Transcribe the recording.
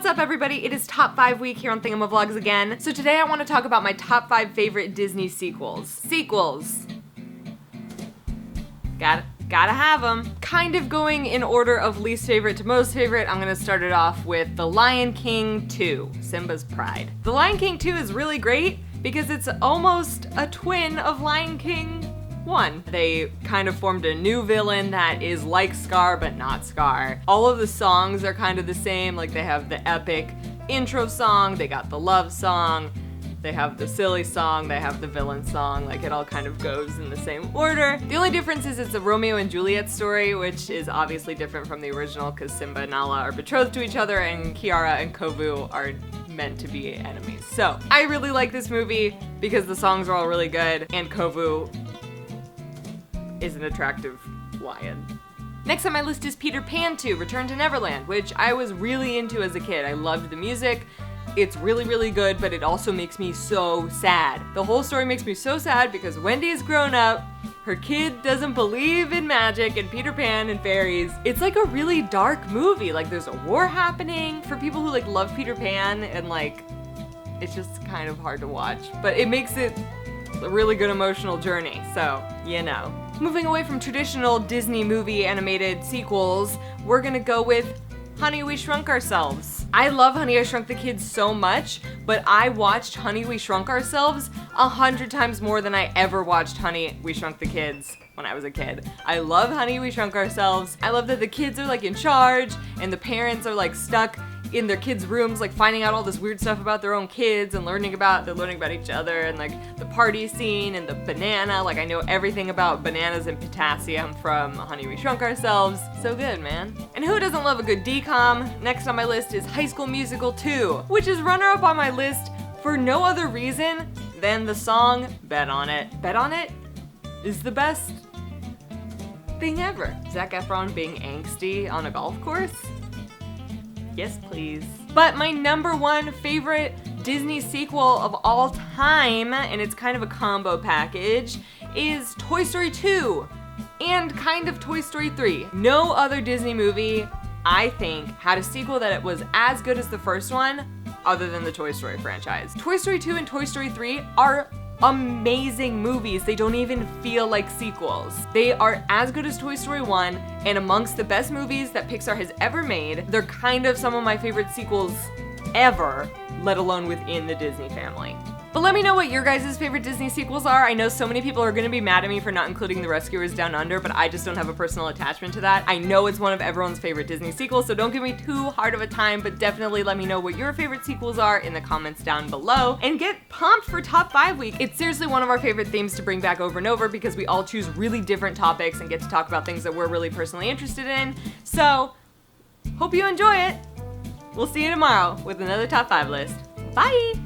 up, everybody? It is Top 5 week here on Thingamavlogs again. So today I want to talk about my top 5 favorite Disney sequels. Sequels. Gotta have them. Kind of going in order of least favorite to most favorite, I'm gonna start it off with The Lion King 2, Simba's Pride. The Lion King 2 is really great because it's almost a twin of Lion King 1. They kind of formed a new villain that is like Scar but not Scar. All of the songs are kind of the same, like they have the epic intro song, they got the love song, they have the silly song, they have the villain song, like it all kind of goes in the same order. The only difference is it's a Romeo and Juliet story, which is obviously different from the original because Simba and Nala are betrothed to each other and Kiara and Kovu are meant to be enemies. So I really like this movie because the songs are all really good and Kovu is an attractive lion. Next on my list is Peter Pan 2, Return to Neverland, which I was really into as a kid. I loved the music. It's really, really good, but it also makes me so sad. The whole story makes me so sad because Wendy is grown up, her kid doesn't believe in magic and Peter Pan and fairies. It's like a really dark movie. Like there's a war happening for people who like love Peter Pan and like, it's just kind of hard to watch, but it makes it a really good emotional journey, so, you know. Moving away from traditional Disney movie animated sequels, we're gonna go with Honey, We Shrunk Ourselves. I love Honey, I Shrunk the Kids so much, but I watched Honey, We Shrunk Ourselves 100 times more than I ever watched Honey, We Shrunk the Kids when I was a kid. I love Honey, We Shrunk Ourselves. I love that the kids are like in charge and the parents are like stuck in their kids' rooms, like finding out all this weird stuff about their own kids and they're learning about each other and like the party scene and the banana. Like I know everything about bananas and potassium from Honey, We Shrunk Ourselves. So good, man. And who doesn't love a good DCOM? Next on my list is High School Musical 2, which is runner-up on my list for no other reason than the song Bet On It. Bet On It is the best thing ever. Zac Efron being angsty on a golf course? Yes, please. But my number one favorite Disney sequel of all time, and it's kind of a combo package, is Toy Story 2 and kind of Toy Story 3. No other Disney movie, I think, had a sequel that was as good as the first one other than the Toy Story franchise. Toy Story 2 and Toy Story 3 are amazing movies. They don't even feel like sequels. They are as good as Toy Story 1 and amongst the best movies that Pixar has ever made. They're kind of some of my favorite sequels ever, let alone within the Disney family. But let me know what your guys' favorite Disney sequels are. I know so many people are gonna be mad at me for not including The Rescuers Down Under, but I just don't have a personal attachment to that. I know it's one of everyone's favorite Disney sequels, so don't give me too hard of a time, but definitely let me know what your favorite sequels are in the comments down below. And get pumped for Top 5 Week. It's seriously one of our favorite themes to bring back over and over because we all choose really different topics and get to talk about things that we're really personally interested in. So, hope you enjoy it. We'll see you tomorrow with another Top 5 list. Bye!